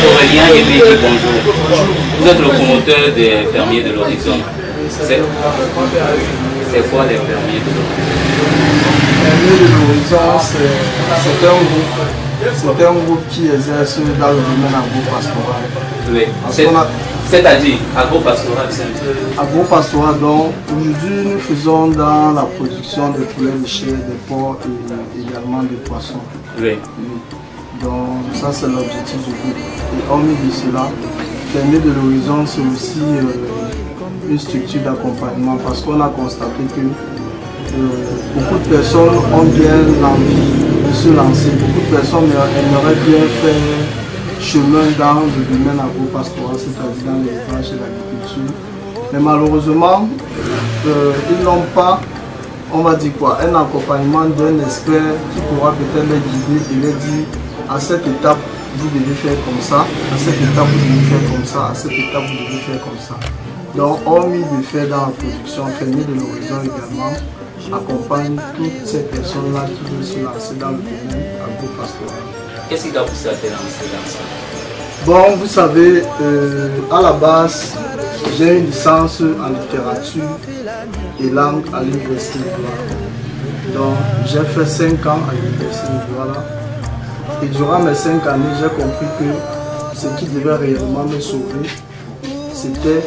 Aurélien Yéméji, bonjour. Vous êtes le promoteur des fermiers de l'Horizon. C'est quoi les fermiers de l'Horizon? Les fermiers de l'Horizon, c'est un groupe qui exerce dans le domaine agro-pastoral. Oui. C'est-à-dire, agro-pastoral, c'est un peu... Agro-pastoral, donc aujourd'hui nous faisons dans la production de poulets de chair, de porc et également de poissons. Oui. Donc ça c'est l'objectif du groupe. Et hormis de cela, Fermiers de l'Horizon c'est aussi une structure d'accompagnement parce qu'on a constaté que beaucoup de personnes ont bien l'envie de se lancer. Beaucoup de personnes aimeraient bien faire chemin dans le domaine agro-pastoral, c'est-à-dire dans l'élevage et l'agriculture. Mais malheureusement, ils n'ont pas, on va dire quoi, un accompagnement d'un expert qui pourra peut-être les guider et les dire à cette étape vous devez faire comme ça, à cette étape vous devez faire comme ça, à cette étape vous devez faire comme ça. Donc, hormis de faire dans la production, Fermiers de l'Horizon également accompagne toutes ces personnes-là qui veulent se lancer dans le domaine agro-pastoral. Qu'est-ce qui t'a poussé à te lancer dans ça? Bon, vous savez, à la base, j'ai une licence en littérature et langue à l'université de Douala. Donc, j'ai fait 5 ans à l'université de Douala. Et durant mes 5 années, j'ai compris que ce qui devait réellement me sauver, c'était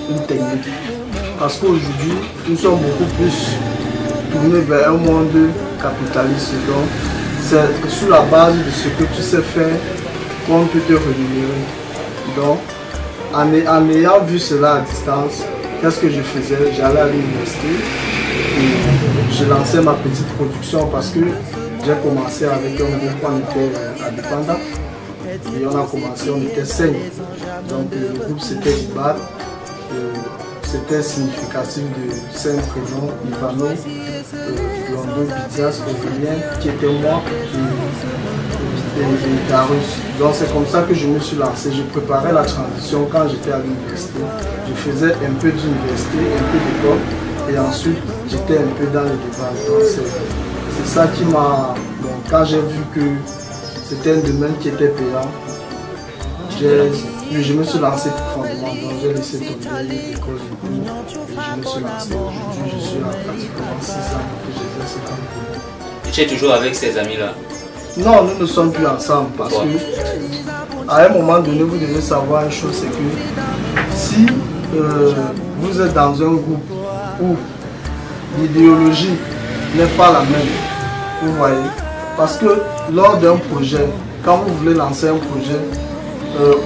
une technique. Parce qu'aujourd'hui, nous sommes beaucoup plus tournés vers un monde capitaliste. Donc, c'est sur la base de ce que tu sais faire qu'on peut te rémunérer. Donc, en ayant vu cela à distance, qu'est-ce que je faisais? J'allais à l'université et je lançais ma petite production parce que j'ai commencé avec un groupe, on était indépendant et on a commencé, on était 5. Donc le groupe c'était Ibar, c'était significatif de 5 prénoms, Ivano, Londo, Bidias, Aurélien, qui était moi et Darus. Donc c'est comme ça que je me suis lancé. Je préparais la transition quand j'étais à l'université. Je faisais un peu d'université, un peu d'école et ensuite j'étais un peu dans le débat. C'est ça qui m'a... Bon, quand j'ai vu que c'était un domaine qui était payant, je me suis lancé profondément. Donc j'ai laissé tomber l'école et tout. Et je me suis lancé. Aujourd'hui, je suis à pratiquement 6 ans que j'exerce ce domaine. Tu es toujours avec ces amis-là? Non, nous ne sommes plus ensemble parce que à un moment donné, vous devez savoir une chose, c'est que si vous êtes dans un groupe où l'idéologie n'est pas la même, vous voyez, parce que lors d'un projet, quand vous voulez lancer un projet,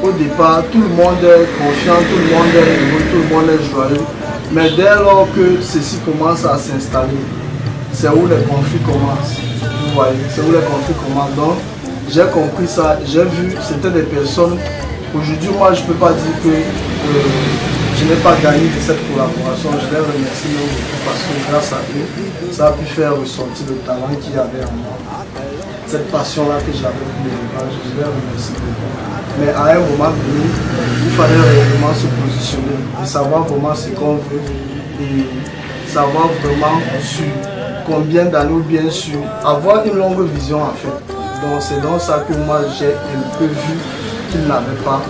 au départ, tout le monde est confiant, tout le monde est heureux, tout le monde est joyeux, mais dès lors que ceci commence à s'installer, c'est où les conflits commencent, vous voyez, c'est où les conflits commencent. Donc, j'ai compris ça, j'ai vu, c'était des personnes, aujourd'hui, moi, je ne peux pas dire que je n'ai pas gagné de cette collaboration, je les remercie beaucoup parce que grâce à eux, ça a pu faire ressortir le talent qu'il y avait en moi. Cette passion-là que j'avais pour l'élevage, je les remercie beaucoup. Mais à un moment donné, il fallait réellement se positionner et savoir vraiment ce qu'on veut et savoir vraiment sur combien d'années ou bien sûr avoir une longue vision en fait. Donc c'est dans ça que moi j'ai un peu vu qu'il n'avait pas.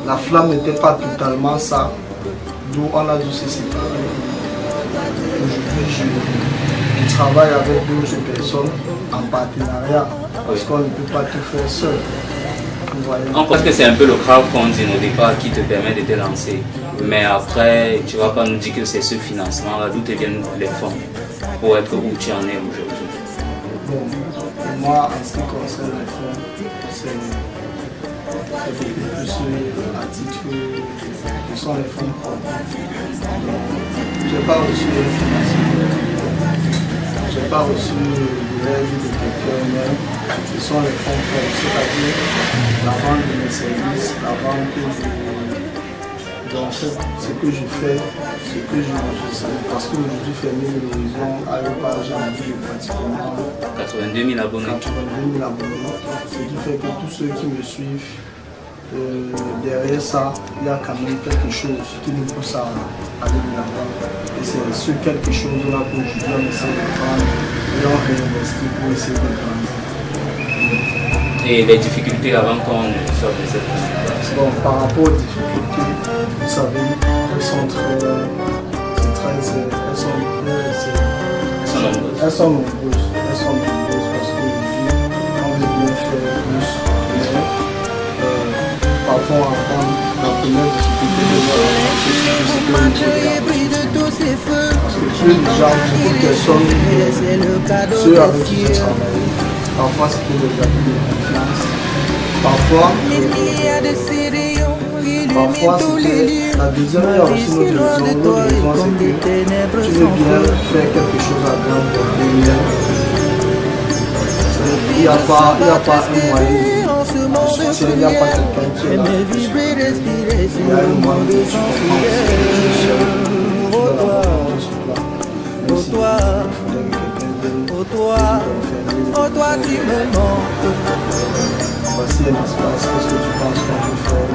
La flamme n'était pas totalement ça, d'où on a dû se séparer. Aujourd'hui, je travaille avec d'autres personnes en partenariat, parce qu'on ne peut pas tout faire seul. On pense que c'est un peu le crowdfunding au départ qui te permet de te lancer. Mais après, tu ne vas pas nous dire que c'est ce financement-là, d'où te viennent les fonds pour être où tu en es aujourd'hui. Bon, pour moi, en ce qui concerne les fonds, c'est plus à titre que sont les fonds propres. Je n'ai pas reçu de financement, je n'ai pas reçu de l'aide de quelqu'un, mais ce sont les fonds propres, c'est-à-dire la vente de mes services, la vente de... Donc ce que je fais, ce que je sais, parce qu'aujourd'hui Fermiers de l'Horizon a une page en ligne de pratiquement 82 000 abonnés. 82 000 abonnés, ce qui fait que tous ceux qui me suivent derrière ça, il y a quand même quelque chose qui nous pousse à aller de l'avant. Et c'est ce quelque chose-là qu'aujourd'hui on essaie de prendre et on réinvestit pour essayer de prendre. Et les difficultés avant qu'on sorte de cette situation? Bon, par rapport aux difficultés, vous savez, elles sont nombreuses. Elles sont nombreuses parce qu'aujourd'hui, on veut bien faire plus, mais parfois la première difficulté parce que plus déjà beaucoup de personnes, ceux avec qui je travaille, parfois c'était des abus de confiance, parfois c'était la deuxième aussi notre raison c'est que tu veux bien faire quelque chose à grande lumière. Il n'y a pas un moyen de soutien, il n'y a pas quelqu'un qui est là. Il y a un moyen de voici un espace, qu'est-ce que tu penses qu'on peut faire?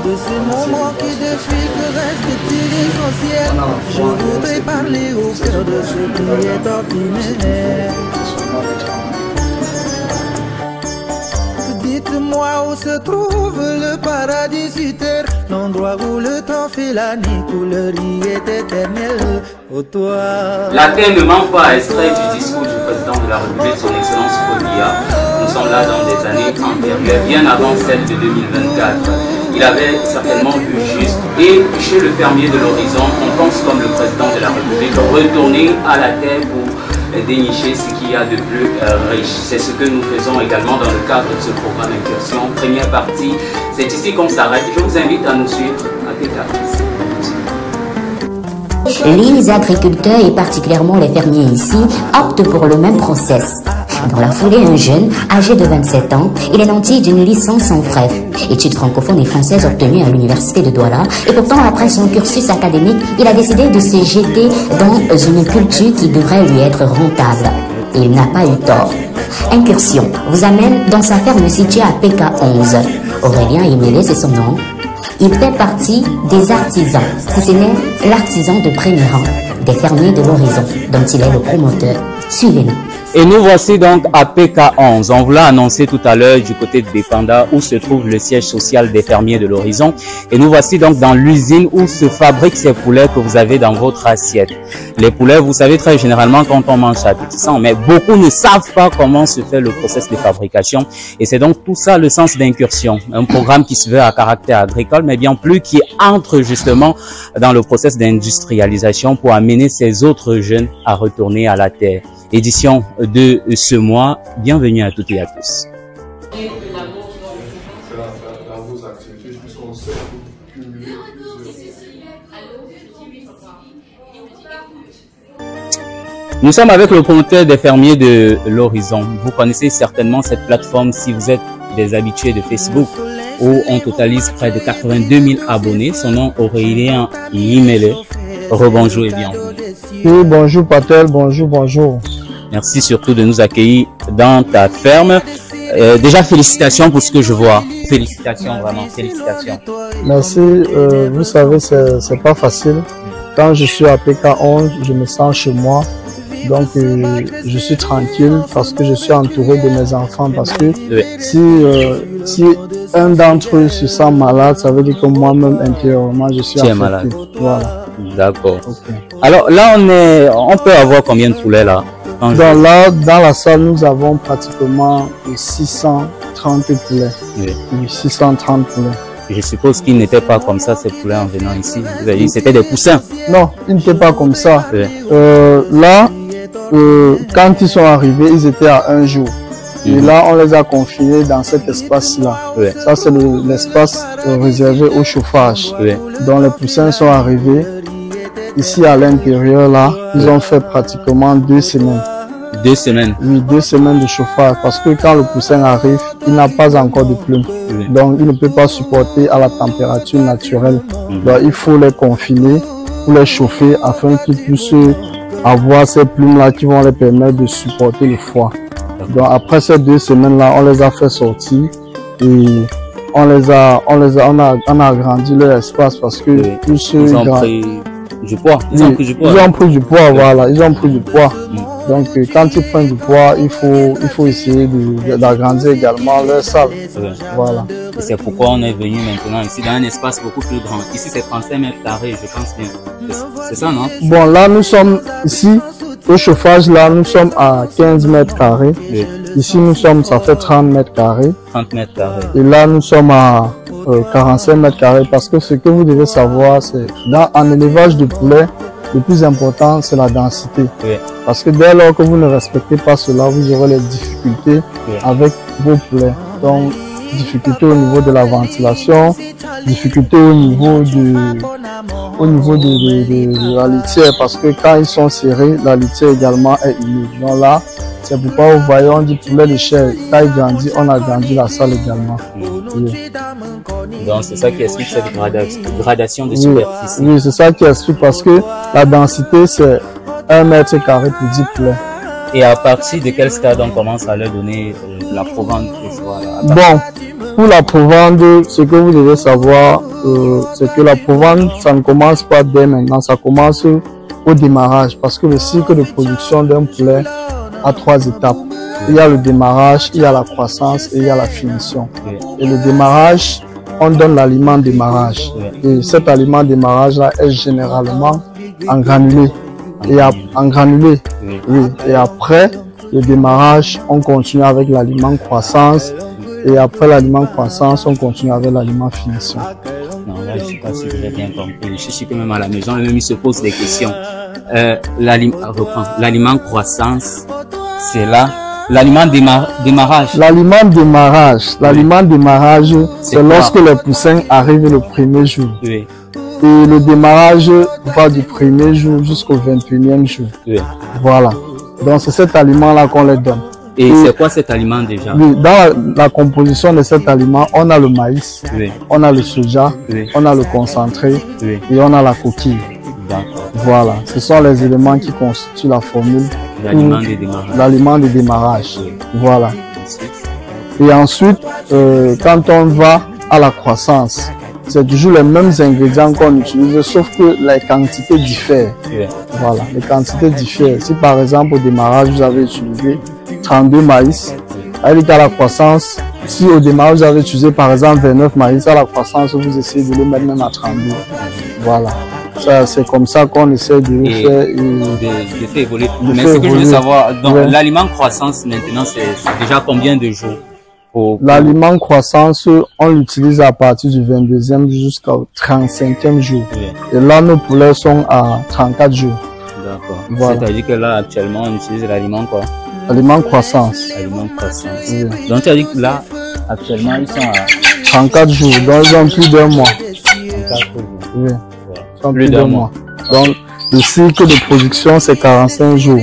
De ces moments qui défilent, que reste-t-il essentiel? Je voudrais parler au cœur de ce qui est ordinaire. Dites-moi où se trouve le paradis sur terre, l'endroit où le temps fait la nuit, où le riz est éternel. Ô toi. La terre ne manque pas, extrait du discours du président de la République, son excellence Folia. Nous sommes là dans des années antérieures, bien avant celle de 2024. Il avait certainement vu juste. Et chez le fermier de l'horizon, on pense comme le président de la République, retourner à la terre pour dénicher ce qu'il y a de plus riche. C'est ce que nous faisons également dans le cadre de ce programme Incursion. Première partie, c'est ici qu'on s'arrête. Je vous invite à nous suivre à Pétaris. Les agriculteurs et particulièrement les fermiers ici optent pour le même process. Dans la foulée, un jeune âgé de 27 ans, il est nanti d'une licence en FREF, études francophones et françaises obtenues à l'université de Douala. Et pourtant, après son cursus académique, il a décidé de se jeter dans une culture qui devrait lui être rentable. Et il n'a pas eu tort. Incursion vous amène dans sa ferme située à PK11. Aurélien Imélé, c'est son nom. Il fait partie des artisans, si ce n'est l'artisan de premier rang, des fermiers de l'horizon, dont il est le promoteur. Suivez-nous. Et nous voici donc à PK11. On vous l'a annoncé tout à l'heure du côté de Bépanda où se trouve le siège social des fermiers de l'horizon. Et nous voici donc dans l'usine où se fabriquent ces poulets que vous avez dans votre assiette. Les poulets, vous savez très généralement quand on mange appétissant, mais beaucoup ne savent pas comment se fait le process de fabrication. Et c'est donc tout ça le sens d'Incursion. Un programme qui se veut à caractère agricole, mais bien plus qui entre justement dans le process d'industrialisation pour amener ces autres jeunes à retourner à la terre. Édition de ce mois. Bienvenue à toutes et à tous. Nous sommes avec le promoteur des fermiers de l'horizon. Vous connaissez certainement cette plateforme si vous êtes des habitués de Facebook où on totalise près de 82 000 abonnés. Son nom Aurélien Imélé. Rebonjour et bienvenue. Oui, bonjour Patel, bonjour. Merci surtout de nous accueillir dans ta ferme. Déjà, félicitations pour ce que je vois. Félicitations, vraiment, félicitations. Merci. Vous savez, c'est pas facile. Quand je suis à PK11, je me sens chez moi. Donc, je suis tranquille parce que je suis entouré de mes enfants. Parce que si un d'entre eux se sent malade, ça veut dire que moi-même, intérieurement, je suis affecté. Malade. Voilà. D'accord. Okay. Alors là, on peut avoir combien de poulets là? Donc là, dans la salle, nous avons pratiquement 630 poulets. Oui. 630 poulets. Je suppose qu'ils n'étaient pas comme ça, ces poulets, en venant ici. Vous avez dit c'était des poussins. Non, ils n'étaient pas comme ça. Oui. Là, quand ils sont arrivés, ils étaient à 1 jour. Et là, on les a confinés dans cet espace-là. Oui. Ça, c'est l'espace réservé au chauffage. Oui. Donc les poussins sont arrivés. Ici à l'intérieur, là, ils ont fait pratiquement 2 semaines. 2 semaines? Oui, 2 semaines de chauffage. Parce que quand le poussin arrive, il n'a pas encore de plumes. Oui. Donc, il ne peut pas supporter à la température naturelle. Donc, il faut les confiner pour les chauffer afin qu'ils puissent avoir ces plumes-là qui vont les permettre de supporter le froid. Donc après ces 2 semaines-là, on les a fait sortir et on a agrandi leur espace parce que tous ils ont pris du poids. Ils ont pris du poids. Voilà, ils ont pris du poids. Donc quand ils prennent du poids, il faut essayer d'agrandir également leur salle. Voilà. Et c'est pourquoi on est venu maintenant ici dans un espace beaucoup plus grand. Ici c'est 35 mètres carrés, je pense bien. C'est ça, non? Bon, là nous sommes ici, au chauffage, là nous sommes à 15 mètres carrés. Oui. Ici nous sommes, ça fait 30 mètres carrés. 30 mètres carrés. Et là nous sommes à 45 mètres carrés parce que ce que vous devez savoir, c'est en élevage de poulet, le plus important c'est la densité. Oui. Parce que dès lors que vous ne respectez pas cela, vous aurez les difficultés avec vos poulets. Donc, difficultés au niveau de la ventilation, difficultés au niveau de la litière parce que quand ils sont serrés, la litière également est humide. Donc là, c'est pourquoi vous voyez, on dit poulet de chair. Quand il grandit, on agrandit la salle également. Oui. Donc c'est ça qui explique cette gradation de superficie. Oui, c'est ça qui explique parce que la densité c'est 1 mètre carré pour 10 poulets. Et à partir de quel stade on commence à leur donner la provende? Bon, pour la provende, ce que vous devez savoir, c'est que la provende, ça ne commence pas dès maintenant, ça commence au démarrage. Parce que le cycle de production d'un poulet a 3 étapes. Il y a le démarrage, il y a la croissance et il y a la finition. Et le démarrage, on donne l'aliment démarrage. Et cet aliment démarrage là est généralement en granulé. Oui. Et après le démarrage, on continue avec l'aliment croissance. Et après l'aliment croissance, on continue avec l'aliment finition. Non, là, je ne sais pas si vous avez bien compris. Je suis quand même à la maison et même il se pose des questions. L'aliment croissance, c'est là. L'aliment démarrage. L'aliment démarrage, c'est lorsque les poussins arrivent le premier jour. Oui. Et le démarrage va du premier jour jusqu'au 21e jour. Oui. Voilà. Donc c'est cet aliment-là qu'on les donne. Et c'est quoi cet aliment déjà? Oui, dans la composition de cet aliment, on a le maïs, on a le soja, on a le concentré et on a la coquille. Voilà, ce sont les éléments qui constituent la formule. L'aliment de démarrage. Voilà. Et ensuite, quand on va à la croissance, c'est toujours les mêmes ingrédients qu'on utilise, sauf que les quantités diffèrent. Voilà, les quantités diffèrent. Si par exemple au démarrage, vous avez utilisé 32 maïs, avec à la croissance, si au démarrage, vous avez utilisé par exemple 29 maïs, à la croissance, vous essayez de le mettre même à 32. Voilà. C'est comme ça qu'on essaie de le faire. De faire évoluer. Mais ce que je veux savoir, donc l'aliment croissance maintenant, c'est déjà combien de jours? L'aliment croissance, on l'utilise à partir du 22e jusqu'au 35e jour. Et là, nos poulets sont à 34 jours. D'accord. Voilà. C'est-à-dire que là, actuellement, on utilise l'aliment quoi? Aliment croissance. Aliment croissance. Oui. Donc, tu as dit que là, actuellement, ils sont à 34 jours. Donc, ils ont plus d'un mois. 34 jours. Oui. Ils ont plus d'un mois. Donc, le cycle de production, c'est 45 jours.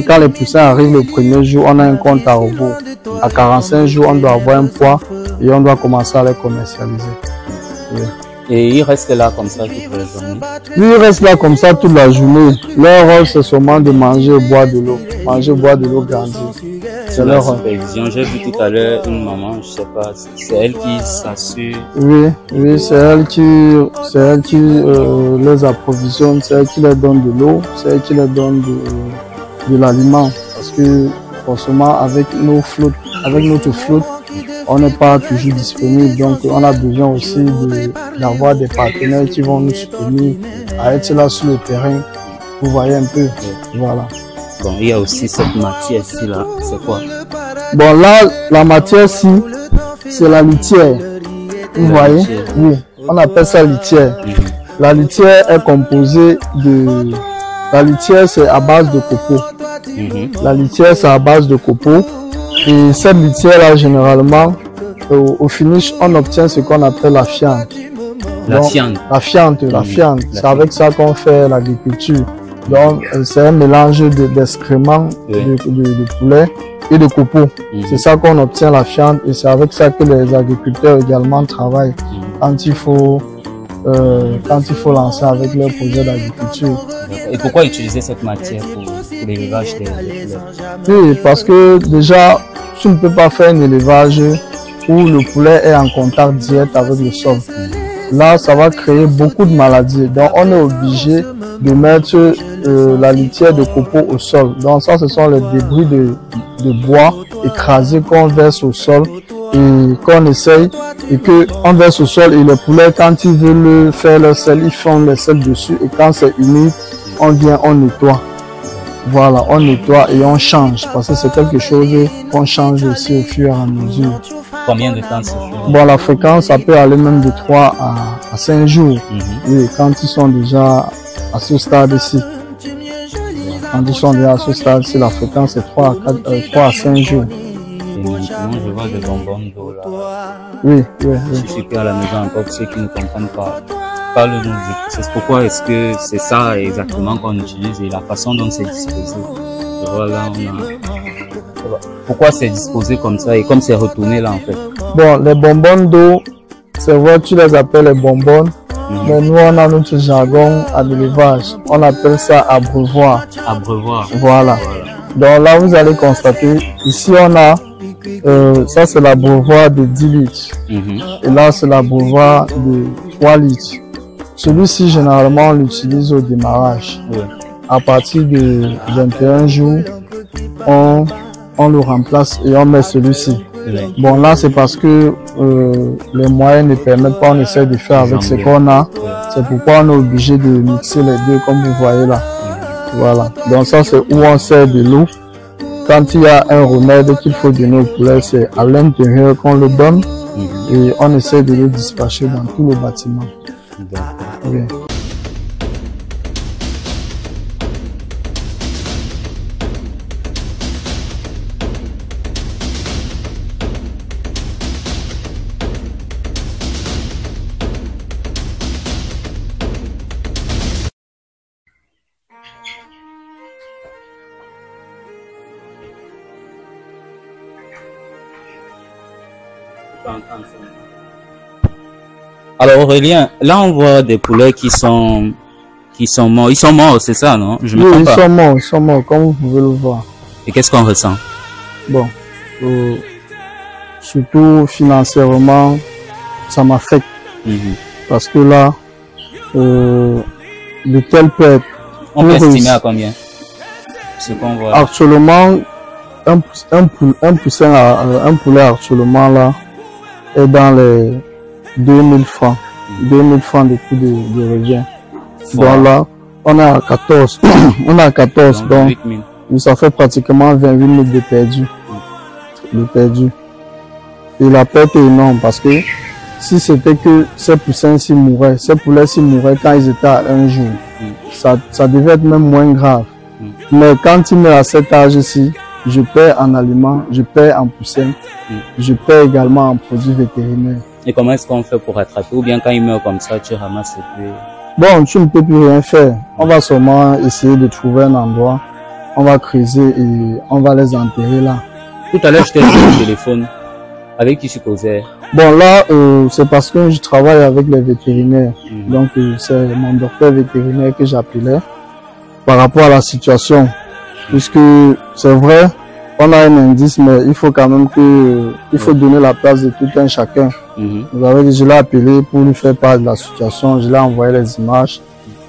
Quand les poussins arrivent le premier jour, on a un compte à rebours. À 45 jours, on doit avoir un poids et on doit commencer à les commercialiser. Oui. Et ils restent là comme ça toute la journée? Oui, ils restent là comme ça toute la journée. Leur rôle, c'est seulement de manger et boire de l'eau. Manger, boire de l'eau, grandir. C'est leur rôle. J'ai vu tout à l'heure une maman, je sais pas, c'est elle qui s'assure. Oui, c'est elle qui les approvisionne, c'est elle qui leur donne de l'eau, c'est elle qui leur donne de l'aliment. Parce que forcément, avec notre flotte, on n'est pas toujours disponible, donc on a besoin aussi d'avoir des partenaires qui vont nous soutenir à être là sur le terrain. Vous voyez un peu, voilà. Bon, il y a aussi cette matière-ci là, c'est quoi? Bon là, la matière-ci, c'est la litière. Vous voyez? Oui, on appelle ça litière. La litière est composée de... La litière, c'est à base de copeaux. La litière, c'est à base de copeaux. Et cette litière-là, généralement, au finish, on obtient ce qu'on appelle la fiente. La fiente. C'est avec ça qu'on fait l'agriculture. Donc, c'est un mélange d'excréments de poulet et de copeaux. C'est ça qu'on obtient la fiente et c'est avec ça que les agriculteurs également travaillent quand il faut lancer avec leur projet d'agriculture. Et pourquoi utiliser cette matière l'élevage des poulets? Oui, parce que déjà, tu ne peux pas faire un élevage où le poulet est en contact direct avec le sol. Là, ça va créer beaucoup de maladies. Donc, on est obligé de mettre la litière de copeaux au sol. Donc, ça, ce sont les débris de bois écrasés qu'on verse au sol et qu'on essaye et qu'on verse au sol. Et les poulets, quand ils veulent faire leur sel, ils font le sel dessus. Et quand c'est humide, on vient, on nettoie. Voilà, on nettoie et on change. Parce que c'est quelque chose qu'on change aussi au fur et à mesure. Combien de temps ça fait? Bon, la fréquence, ça peut aller même de 3 à 5 jours. Oui, quand ils sont déjà à ce stade-ci. Quand ils sont déjà à ce stade-ci, la fréquence est 3 à 5 jours. Et maintenant, je vois des bonbons d'eau là. Oui. Je suis plus à la maison encore, pour ceux qui ne comprennent pas. Parle-nous, c'est pourquoi est-ce que c'est ça exactement qu'on utilise et la façon dont c'est disposé. Je vois là, pourquoi c'est disposé comme ça et comme c'est retourné là en fait? Bon, les bonbons d'eau, c'est vrai, tu les appelles les bonbons, mais nous on a notre jargon à l'élevage. On appelle ça abreuvoir. Abreuvoir. Voilà. Donc là, vous allez constater, ici on a, ça c'est l'abreuvoir de 10 litres. Et là, c'est l'abreuvoir de 3 litres. Celui-ci, généralement, on l'utilise au démarrage. À partir de 21 jours, on le remplace et on met celui-ci. Bon, là, c'est parce que les moyens ne permettent pas, on essaie de faire avec ce qu'on a. C'est pourquoi on est obligé de mixer les deux, comme vous voyez là. Voilà. Donc ça, c'est où on sert de l'eau. Quand il y a un remède qu'il faut donner au poulet, c'est à l'intérieur qu'on le donne. Et on essaie de le dispatcher dans tout le bâtiment. Oui. Alors Aurélien, là on voit des poulets qui sont morts. Ils sont morts, c'est ça, non? Je me trompe pas. Ils sont morts, comme vous pouvez le voir. Et qu'est-ce qu'on ressent? Bon, surtout financièrement, ça m'affecte. Parce que là, de telles pertes. On peut estimer à combien? Ce qu'on voit. Actuellement, un poulet actuellement là est dans les 2000 francs. 2000 francs de coût de revient. Donc là, on a 14. On a 14, donc ça fait pratiquement 28 000 de perdu. De perdu. Et la perte est énorme parce que si c'était que ces poussins s'y mouraient, ces poulets s'y mouraient quand ils étaient à un jour, ça devait être même moins grave. Mais quand ils meurent à cet âge-ci, je perds en aliments, je perds en poussins, je perds également en produits vétérinaires. Et comment est-ce qu'on fait pour rattraper? Ou bien quand ils meurent comme ça, tu ramasses et puis... Bon, tu ne peux plus rien faire. On va seulement essayer de trouver un endroit, on va creuser et on va les enterrer là. Tout à l'heure, je t'ai dit au téléphone. Avec qui tu causais? Bon, là, c'est parce que je travaille avec les vétérinaires. Donc, c'est mon docteur vétérinaire que j'appelais par rapport à la situation. Puisque c'est vrai, on a un indice, mais il faut quand même il faut donner la place de tout un chacun. Vous avez dit, je l'ai appelé pour lui faire part de la situation, je l'ai envoyé les images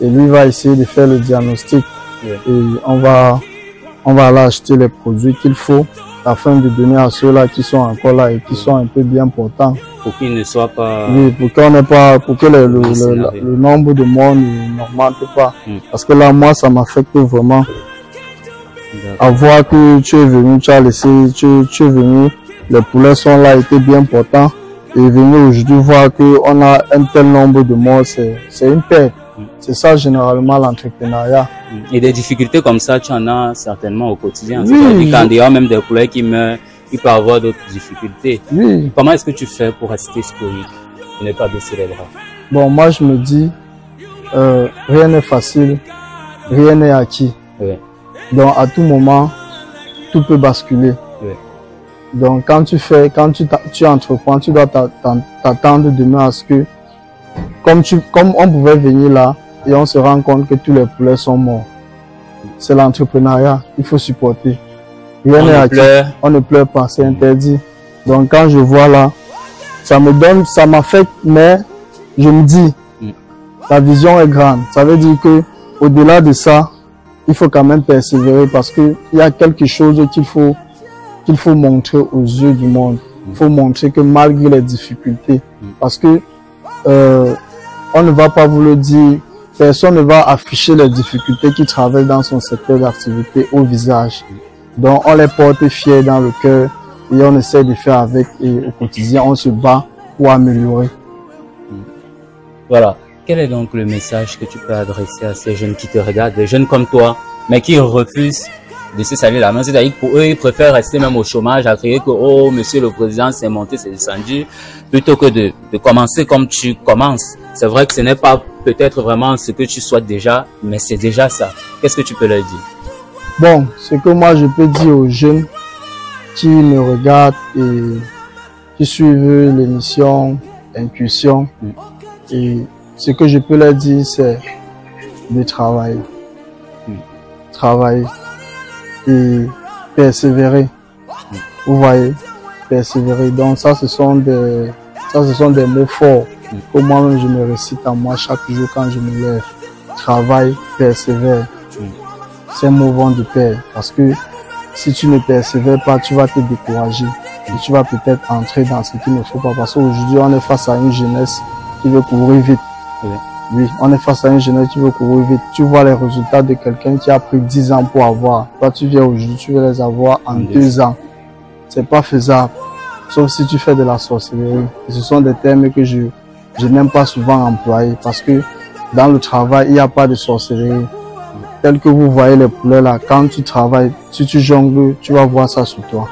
et lui va essayer de faire le diagnostic. Et on va aller acheter les produits qu'il faut afin de donner à ceux-là qui sont encore là et qui sont un peu bien portants. Pour qu'ils ne soient pas... Oui, pour que le nombre de morts n'augmente pas. Parce que là, moi, ça m'affecte vraiment. À voir que tu es venu, tu as laissé, tu es venu, les poulets sont là, étaient bien portants. Et venir aujourd'hui voir qu'on a un tel nombre de morts, c'est une perte. C'est ça généralement l'entrepreneuriat. Et des difficultés comme ça, tu en as certainement au quotidien. Oui, quand il y a même des poulets qui meurent, il peut y avoir d'autres difficultés. Oui. Comment est-ce que tu fais pour rester stoïque et ne pas baisser les bras? Bon, moi je me dis, rien n'est facile, rien n'est acquis. Donc à tout moment, tout peut basculer. Donc quand tu entreprends, tu dois t'attendre demain à ce que, comme on pouvait venir là et on se rend compte que tous les poulets sont morts. C'est l'entrepreneuriat, il faut supporter. On ne pleure pas, c'est interdit. Donc quand je vois là, ça m'affecte, mais je me dis, la vision est grande. Ça veut dire que au-delà de ça, il faut quand même persévérer parce que il y a quelque chose qu'il faut montrer aux yeux du monde. Il faut montrer que malgré les difficultés, parce que on ne va pas vous le dire, personne ne va afficher les difficultés qu'il traverse dans son secteur d'activité au visage. Donc on les porte fiers dans le cœur et on essaie de faire avec et au quotidien on se bat pour améliorer. Voilà. Quel est donc le message que tu peux adresser à ces jeunes qui te regardent, des jeunes comme toi, mais qui refusent de se salir la main? C'est-à-dire que pour eux, ils préfèrent rester même au chômage, à crier que, oh, monsieur le président, c'est monté, c'est descendu, plutôt que de commencer comme tu commences. C'est vrai que ce n'est pas peut-être vraiment ce que tu souhaites déjà, mais c'est déjà ça. Qu'est-ce que tu peux leur dire? Bon, ce que moi je peux dire aux jeunes qui me regardent et qui suivent l'émission Incursion, et ce que je peux leur dire, c'est de travailler. Travailler et persévérer. Vous voyez, persévérer. Donc ça, ce sont des mots forts que moi-même je me récite à moi chaque jour quand je me lève. Travaille, persévère. Ces mots vont de pair parce que si tu ne persévères pas, tu vas te décourager et tu vas peut-être entrer dans ce qu'il ne faut pas. Parce qu'aujourd'hui, on est face à une jeunesse qui veut courir vite. Oui, on est face à une jeunesse qui veut courir vite. Tu vois les résultats de quelqu'un qui a pris 10 ans pour avoir. Toi, tu viens aujourd'hui, tu veux les avoir en 2 ans. C'est pas faisable. Sauf si tu fais de la sorcellerie. Et ce sont des termes que je n'aime pas souvent employer parce que dans le travail, il n'y a pas de sorcellerie. Tel que vous voyez les poulets là, quand tu travailles, si tu jongles, tu vas voir ça sur toi.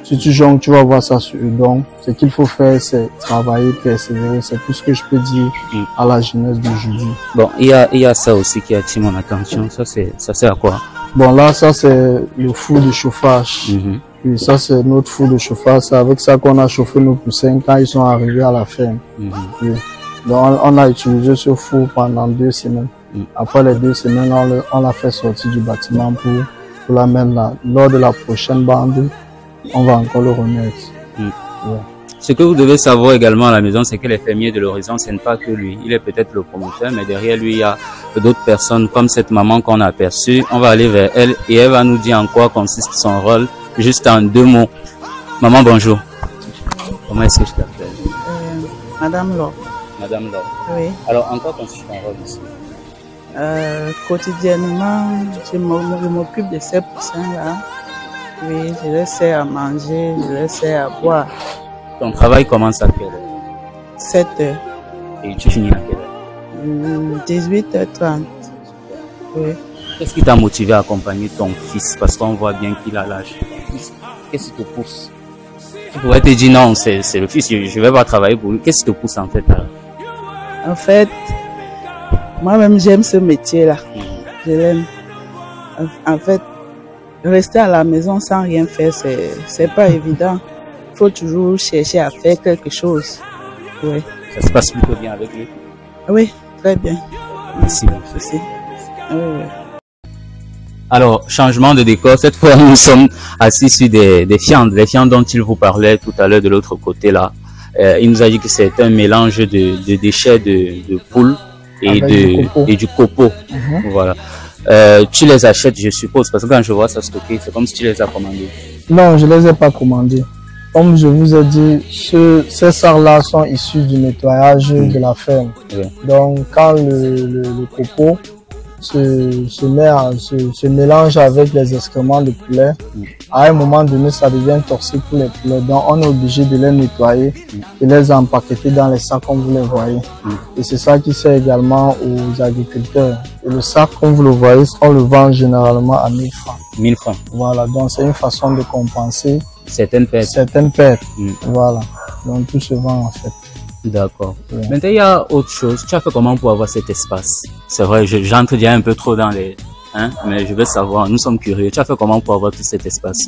Si tu jongles, tu vas voir ça sur eux. Donc, ce qu'il faut faire, c'est travailler, persévérer. C'est tout ce que je peux dire à la jeunesse d'aujourd'hui. Bon, il y a ça aussi qui attire mon attention. Ça sert à quoi? Bon, là, ça, c'est le four de chauffage. Oui, ça, c'est notre four de chauffage. C'est avec ça qu'on a chauffé nos poussins quand ils sont arrivés à la ferme. Oui. Donc, on a utilisé ce four pendant 2 semaines. Après les 2 semaines, on l'a fait sortir du bâtiment pour la mettre là. Lors de la prochaine bande, on va encore le remettre. Ouais. Ce que vous devez savoir également à la maison, c'est que les fermiers de l'horizon, ce n'est pas que lui. Il est peut-être le promoteur, mais derrière lui, il y a d'autres personnes comme cette maman qu'on a aperçue. On va aller vers elle et elle va nous dire en quoi consiste son rôle, juste en 2 mots. Maman, bonjour. Comment est-ce que je t'appelle? Madame Laure. Madame Laure. Oui. Alors, en quoi consiste ton rôle ici? Quotidiennement, je m'occupe de ces poussins-là. Oui, je les sers à manger, je les sers à boire. Ton travail commence à quelle heure? 7 heures. Et tu finis à quelle heure? 18h30. Oui. Qu'est-ce qui t'a motivé à accompagner ton fils? Parce qu'on voit bien qu'il a l'âge. Qu'est-ce qui te pousse? Tu pourrais te dire non, c'est le fils, je vais pas travailler pour lui. Qu'est-ce qui te pousse en fait? En fait, moi-même j'aime ce métier-là. Je l'aime. En fait, rester à la maison sans rien faire, c'est pas évident. Il faut toujours chercher à faire quelque chose. Oui. Ça se passe plutôt bien avec lui? Oui, très bien. Merci. Merci. Oui, oui. Alors, changement de décor. Cette fois, nous sommes assis sur des fientes. Les fientes dont il vous parlait tout à l'heure de l'autre côté là. Il nous a dit que c'est un mélange de déchets de poules et du copeau. Voilà. Tu les achètes, je suppose, parce que quand je vois ça stocké, c'est comme si tu les as commandés. Non, je les ai pas commandés. Comme je vous ai dit, ces sacs-là sont issus du nettoyage de la ferme. Oui. Donc, quand le copeau se mélange avec les excréments de poulet, à un moment donné, ça devient toxique pour les poulets. Donc, on est obligé de les nettoyer et les empaqueter dans les sacs comme vous les voyez. Et c'est ça qui sert également aux agriculteurs. Et le sac, comme vous le voyez, on le vend généralement à 1000 francs. 1000 francs. Voilà, donc c'est une façon de compenser certaines pertes. Voilà, donc tout se vend en fait. D'accord. Ouais. Maintenant, il y a autre chose. Tu as fait comment pour avoir cet espace? C'est vrai, j'entre déjà un peu trop dans les... mais je veux savoir, nous sommes curieux. Tu as fait comment pour avoir tout cet espace?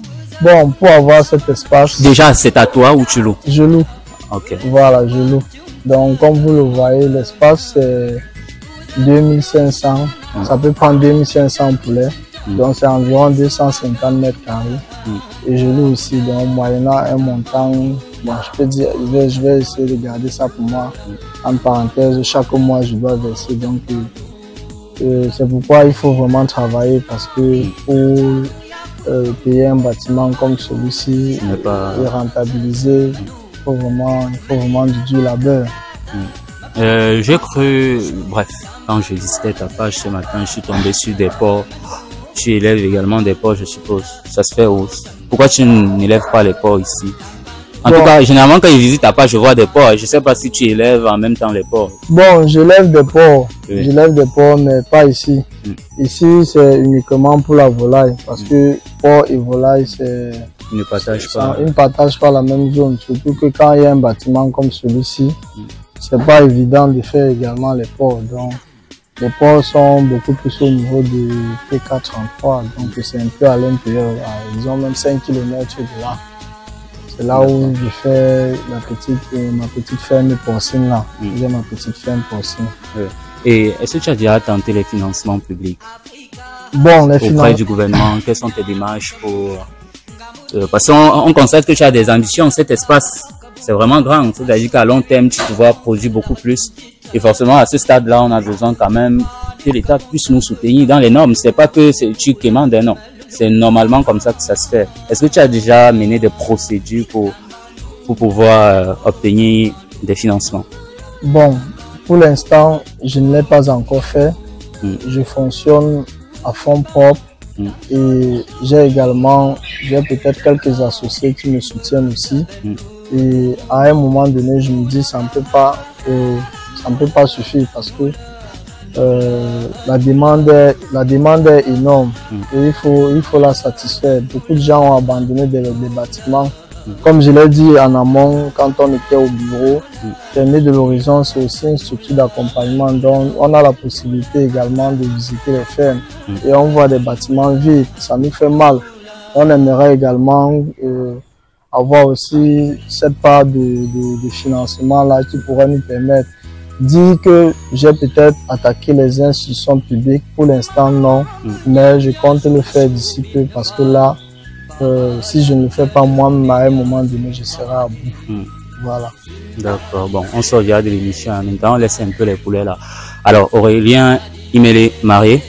Bon, pour avoir cet espace... Déjà, c'est à toi ou tu loues? Je loue. Ok. Voilà, je loue. Donc, comme vous le voyez, l'espace, c'est 2500. Ça peut prendre 2500 poulets. Donc c'est environ 250 mètres carrés. Et je loue aussi, donc moyennant un montant, bon, je peux dire, je vais essayer de garder ça pour moi. En parenthèse, chaque mois je dois verser. Donc c'est pourquoi il faut vraiment travailler, parce que pour payer un bâtiment comme celui-ci et rentabiliser, il faut vraiment du dur labeur. J'ai cru, bref, quand je visitais ta page ce matin, je suis tombé sur des porcs. Tu élèves également des porcs, je suppose. Ça se fait où? Pourquoi tu n'élèves pas les porcs ici? En tout cas, généralement, quand je visite ta page, je vois des porcs. Je ne sais pas si tu élèves en même temps les porcs. Bon, j'élève des porcs. Oui. J'élève des porcs, mais pas ici. Ici, c'est uniquement pour la volaille. Parce que porc et volaille, c'est... Ils ne partagent pas la même zone. Surtout que quand il y a un bâtiment comme celui-ci, c'est pas évident de faire également les porcs. Donc, les porcs sont beaucoup plus au niveau de P433. Donc, c'est un peu à l'intérieur. Ils ont même 5 km de là. C'est là où je fais ma petite ferme porcine là. J'ai ma petite ferme porcine. Et est-ce que tu as déjà tenté les financements publics? Bon, les auprès du gouvernement, quelles sont tes démarches pour... parce qu'on constate que tu as des ambitions. Cet espace, c'est vraiment grand. C'est-à-dire qu'à long terme, tu pourras produire beaucoup plus. Et forcément, à ce stade-là, on a besoin quand même que l'État puisse nous soutenir dans les normes. C'est pas que tu commandes des normes. C'est normalement comme ça que ça se fait. Est-ce que tu as déjà mené des procédures pour pouvoir obtenir des financements? Bon, pour l'instant, je ne l'ai pas encore fait. Je fonctionne à fonds propres et j'ai peut-être quelques associés qui me soutiennent aussi. Et à un moment donné, je me dis ça ne peut pas suffire, parce que la demande est énorme et il faut la satisfaire. Beaucoup de gens ont abandonné des bâtiments. Comme je l'ai dit en amont, quand on était au bureau, Fermiers de l'Horizon, c'est aussi une structure d'accompagnement. Donc, on a la possibilité également de visiter les fermes et on voit des bâtiments vides. Ça nous fait mal. On aimerait également avoir aussi cette part de financement là qui pourrait nous permettre. Dire que j'ai peut-être attaqué les institutions publiques, pour l'instant non, mais je compte le faire d'ici peu, parce que là, si je ne le fais pas moi-même, à un moment donné, je serai à bout. Voilà. D'accord, bon, on se regarde l'émission en même temps, on laisse un peu les poulets là. Alors, Aurélien Imélé marié?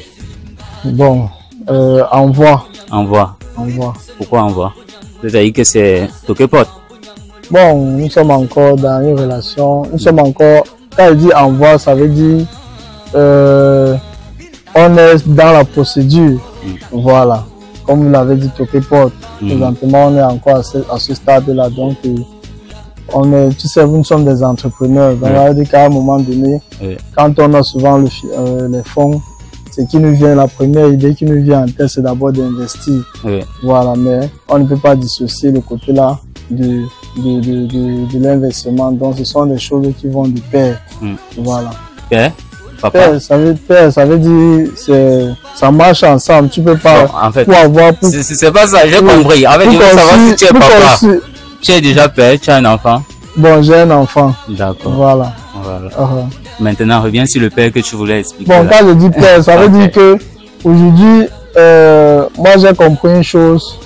Bon, envoi. Envoi. Pourquoi envoi? C'est-à-dire que c'est Tokepote? Bon, nous sommes encore dans une relation, quand je dis envoi, ça veut dire on est dans la procédure. Voilà. Comme vous l'avez dit, Tokepote. Présentement, on est encore à ce stade-là. Donc, tu sais, nous sommes des entrepreneurs. Donc, on va dire qu'à un moment donné, quand on a souvent les fonds, c'est qui nous vient, la première idée qui nous vient en tête, c'est d'abord d'investir. Voilà. Mais on ne peut pas dissocier le côté-là de l'investissement. Donc, ce sont des choses qui vont de pair. Voilà. Papa. Ça veut dire ça marche ensemble. Tu peux pas. Bon, en fait, c'est pas ça, j'ai compris. En fait, je veux savoir si tu es papa. Tu es déjà père, tu as un enfant? Bon, j'ai un enfant. D'accord. Voilà. Maintenant, reviens sur le père que tu voulais expliquer. Bon, quand je dis père, ça veut dire que aujourd'hui, moi j'ai compris une chose.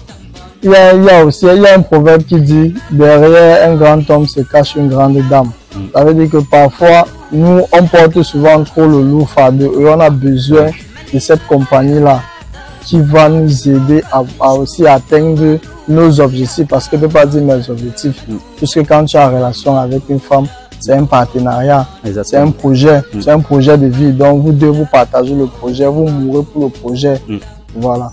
Il y a un proverbe qui dit derrière un grand homme se cache une grande dame. Ça veut dire que parfois, nous, on porte souvent trop le lourd fardeau et on a besoin de cette compagnie-là qui va nous aider à aussi atteindre nos objectifs. Parce que je ne peux pas dire mes objectifs, puisque quand tu es en relation avec une femme, c'est un partenariat, c'est un projet, c'est un projet de vie. Donc vous deux, vous partagez le projet, vous mourrez pour le projet. Voilà.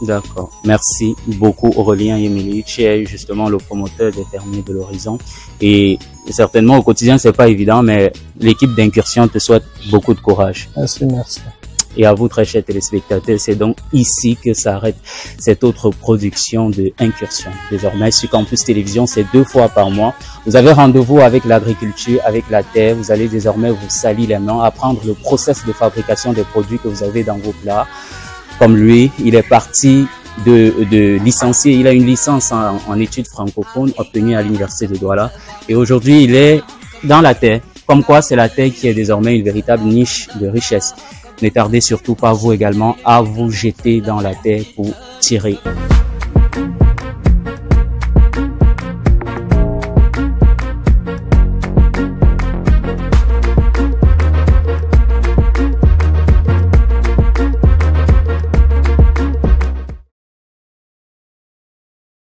D'accord. Merci beaucoup Aurélien Imélé. Tu es justement le promoteur des Fermiers de l'Horizon. Et certainement au quotidien, c'est pas évident, mais l'équipe d'Incursion te souhaite beaucoup de courage. Merci. Et à vous, très chers téléspectateurs, c'est donc ici que s'arrête cette autre production de Incursion. Désormais, sur Campus Télévision, c'est 2 fois par mois. Vous avez rendez-vous avec l'agriculture, avec la terre. Vous allez désormais vous salir les mains, apprendre le process de fabrication des produits que vous avez dans vos plats. Comme lui, il est parti de licencier. Il a une licence en études francophones obtenue à l'université de Douala. Et aujourd'hui, il est dans la terre. Comme quoi, c'est la terre qui est désormais une véritable niche de richesse. Ne tardez surtout pas vous également à vous jeter dans la terre pour tirer.